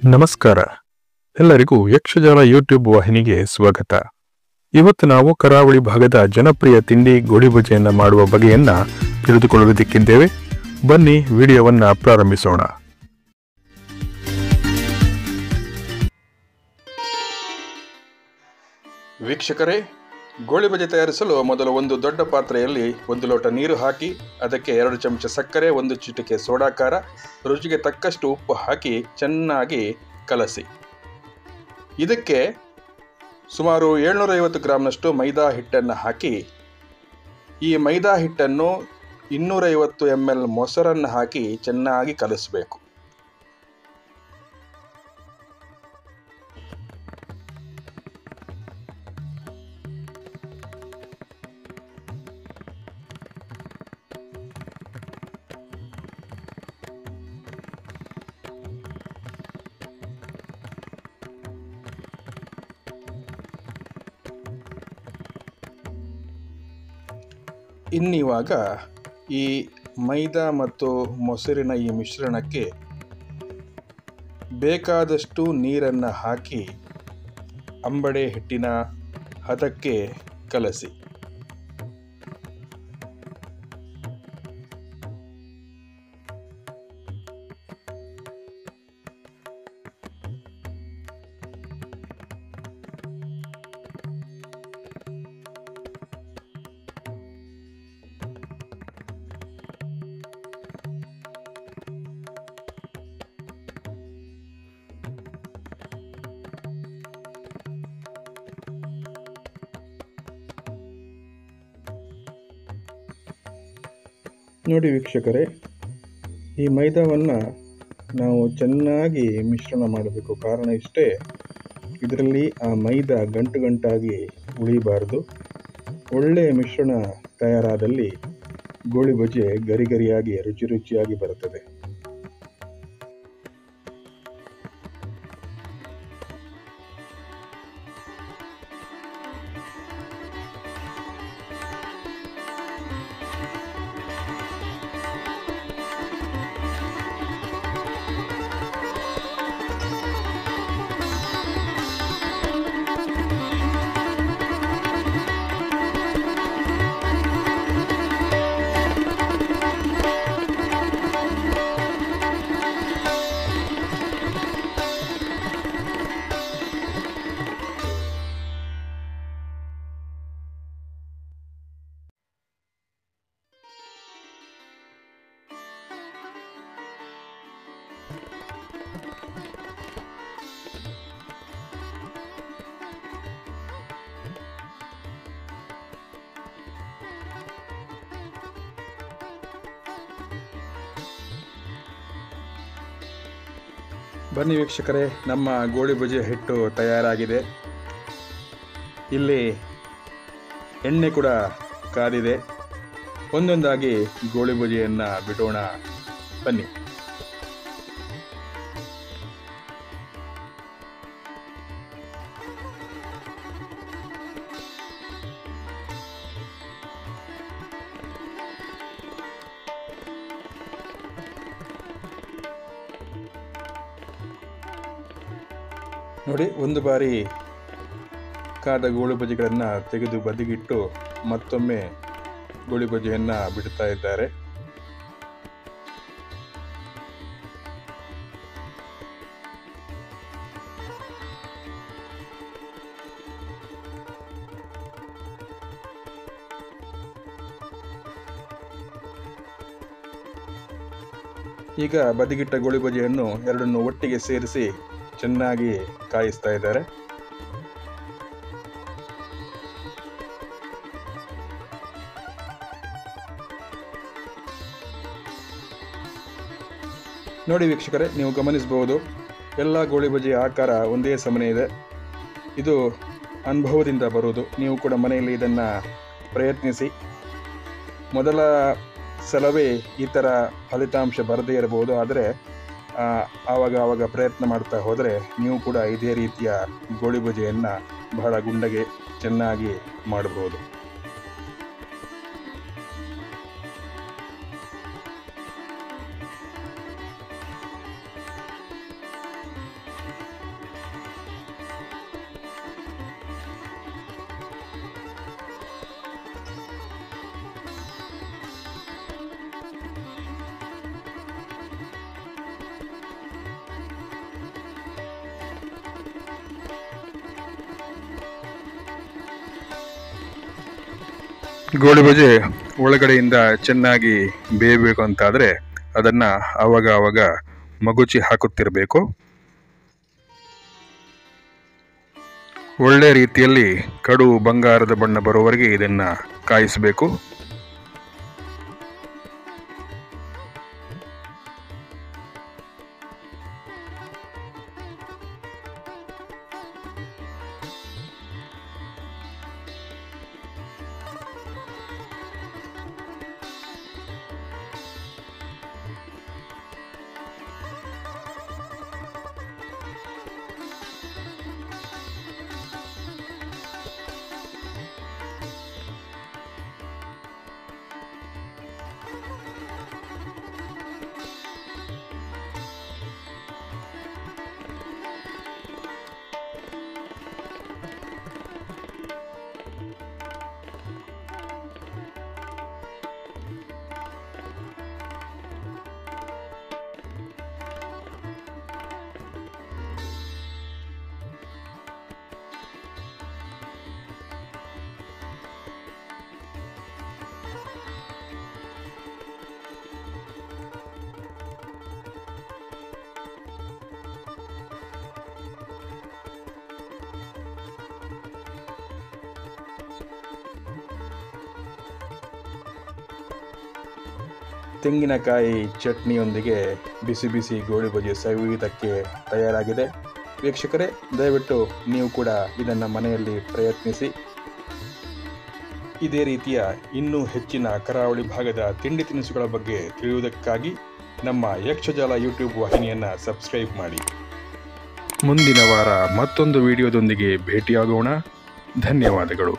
ನಮಸ್ಕಾರ. ಎಲ್ಲರಿಗೂ ಯಕ್ಷಜಾಲ ಯೂಟ್ಯೂಬ್ ವಾಹಿನಿಗೆ ಸ್ವಾಗತ. ಇವತ್ತು ನಾವು ಕರಾವಳಿ ಭಾಗದ ಜನಪ್ರಿಯ ತಿಂಡಿ ಗೋಳಿಬಜೆಯನ್ನು ಮಾಡುವ ಬಗೆಯನ್ನ ತಿಳಿದುಕೊಳ್ಳುವುದಕ್ಕಿದ್ದೇವೆ. ಬನ್ನಿ ವಿಡಿಯೋವನ್ನ ಪ್ರಾರಂಭಿಸೋಣ. ವೀಕ್ಷಕರೇ, ಗೋಳಿಬಜೆ ತಯಾರಿಸಲು ಮೊದಲು ಒಂದು ದೊಡ್ಡ ಪಾತ್ರೆಯಲ್ಲಿ 1 ಲೋಟ ನೀರು ಹಾಕಿ ಅದಕ್ಕೆ 2 ಚಮಚ ಸಕ್ಕರೆ, 1 ಚಿಟಿಕೆ ಸೋಡಾಕಾರ, ರುಚಿಗೆ ತಕ್ಕಷ್ಟು ಉಪ್ಪು ಹಾಕಿ ಚೆನ್ನಾಗಿ ಕಲಸಿ. ಇದಕ್ಕೆ ಸುಮಾರು 750 ಗ್ರಾಂನಷ್ಟು ಮೈದಾ ಹಿಟ್ಟನ್ನು ಹಾಕಿ ಈ ಮೈದಾ ಹಿಟ್ಟನ್ನು 250 ml ಮೊಸರನ್ನು ಹಾಕಿ ಚೆನ್ನಾಗಿ ಕಲಿಸಬೇಕು. ಇನ್ನಿವಾಗ ಈ ಮೈದಾ ಮತ್ತು ಮೊಸರಿನ ಈ ಮಿಶ್ರಣಕ್ಕೆ ಬೇಕಾದಷ್ಟು ನೀರನ್ನು ಹಾಕಿ ಅಂಬಡೆ ಹಿಟ್ಟಿನ ಹದಕ್ಕೆ ಕಲಸಿ. ನೋಡಿ ವೀಕ್ಷಕರೇ, ಈ ಮೈದಾವನ್ನು ನಾವು ಚೆನ್ನಾಗಿ ಮಿಶ್ರಣ ಮಾಡಬೇಕು. ಕಾರಣ ಇಷ್ಟೇ, ಇದರಲ್ಲಿ ಆ ಮೈದಾ ಗಂಟಾಗಿ ಉಳಿಬಾರದು. ಒಳ್ಳೆಯ ಮಿಶ್ರಣ ತಯಾರಾದಲ್ಲಿ ಗೋಳಿಬಜೆ ಗರಿಯಾಗಿ ರುಚಿಯಾಗಿ ಬರುತ್ತದೆ. ಬನ್ನಿ ವೀಕ್ಷಕರೇ, ನಮ್ಮ ಗೋಳಿಬಜೆ ಹಿಟ್ಟು ತಯಾರಾಗಿದೆ. ಇಲ್ಲಿ ಎಣ್ಣೆ ಕೂಡ ಕಾದಿದೆ. ಒಂದೊಂದಾಗಿ ಗೋಳಿಬಜೆಯನ್ನು ಬಿಡೋಣ ಬನ್ನಿ. ನೋಡಿ, ಒಂದು ಬಾರಿ ಕಾದ ಗೋಳಿಬಜೆಗಳನ್ನು ತೆಗೆದು ಬದಿಗಿಟ್ಟು ಮತ್ತೊಮ್ಮೆ ಗೋಳಿಬಜೆಯನ್ನು ಬಿಡ್ತಾ ಇದ್ದಾರೆ. ಈಗ ಬದಿಗಿಟ್ಟ ಗೋಳಿಬಜೆಯನ್ನು ಎರಡನ್ನು ಒಟ್ಟಿಗೆ ಸೇರಿಸಿ ಚೆನ್ನಾಗಿ ಕಾಯಿಸ್ತಾ ಇದ್ದಾರೆ. ನೋಡಿ ವೀಕ್ಷಕರೇ, ನೀವು ಗಮನಿಸಬಹುದು, ಎಲ್ಲ ಗೋಳಿಬಜೆಯ ಆಕಾರ ಒಂದೇ ಸಮನೆ ಇದೆ. ಇದು ಅನುಭವದಿಂದ ಬರುವುದು. ನೀವು ಕೂಡ ಮನೆಯಲ್ಲಿ ಇದನ್ನು ಪ್ರಯತ್ನಿಸಿ. ಮೊದಲ ಸಲವೇ ಈ ಥರ ಫಲಿತಾಂಶ ಬರದೇ ಇರಬಹುದು, ಆದರೆ ಆವಾಗ ಪ್ರಯತ್ನ ಮಾಡ್ತಾ ಹೋದರೆ ನೀವು ಕೂಡ ಇದೇ ರೀತಿಯ ಗೋಳಿಬಜೆಯನ್ನು ಬಹಳ ಗುಂಡಗೆ ಚೆನ್ನಾಗಿ ಮಾಡಬಹುದು. ಗೋಳಿ ಬಜೆ ಒಳಗಡೆಯಿಂದ ಚೆನ್ನಾಗಿ ಬೇಯಬೇಕು ಅಂತಾದರೆ ಅದನ್ನು ಆವಾಗ ಮಗುಚಿ ಹಾಕುತ್ತಿರಬೇಕು. ಒಳ್ಳೆ ರೀತಿಯಲ್ಲಿ ಕಡು ಬಂಗಾರದ ಬಣ್ಣ ಬರುವವರೆಗೆ ಇದನ್ನು ಕಾಯಿಸಬೇಕು. ತೆಂಗಿನಕಾಯಿ ಚಟ್ನಿಯೊಂದಿಗೆ ಬಿಸಿ ಬಿಸಿ ಗೋಳಿ ಬಜೆ ಸವಿಯುವುದಕ್ಕೆ ತಯಾರಾಗಿದೆ. ವೀಕ್ಷಕರೇ, ದಯವಿಟ್ಟು ನೀವು ಕೂಡ ಇದನ್ನು ಮನೆಯಲ್ಲಿ ಪ್ರಯತ್ನಿಸಿ. ಇದೇ ರೀತಿಯ ಇನ್ನೂ ಹೆಚ್ಚಿನ ಕರಾವಳಿ ಭಾಗದ ತಿಂಡಿ ತಿನಿಸುಗಳ ಬಗ್ಗೆ ತಿಳಿಯುವುದಕ್ಕಾಗಿ ನಮ್ಮ ಯಕ್ಷಜಾಲ ಯೂಟ್ಯೂಬ್ ವಾಹಿನಿಯನ್ನು ಸಬ್ಸ್ಕ್ರೈಬ್ ಮಾಡಿ. ಮುಂದಿನ ವಾರ ಮತ್ತೊಂದು ವಿಡಿಯೋದೊಂದಿಗೆ ಭೇಟಿಯಾಗೋಣ. ಧನ್ಯವಾದಗಳು.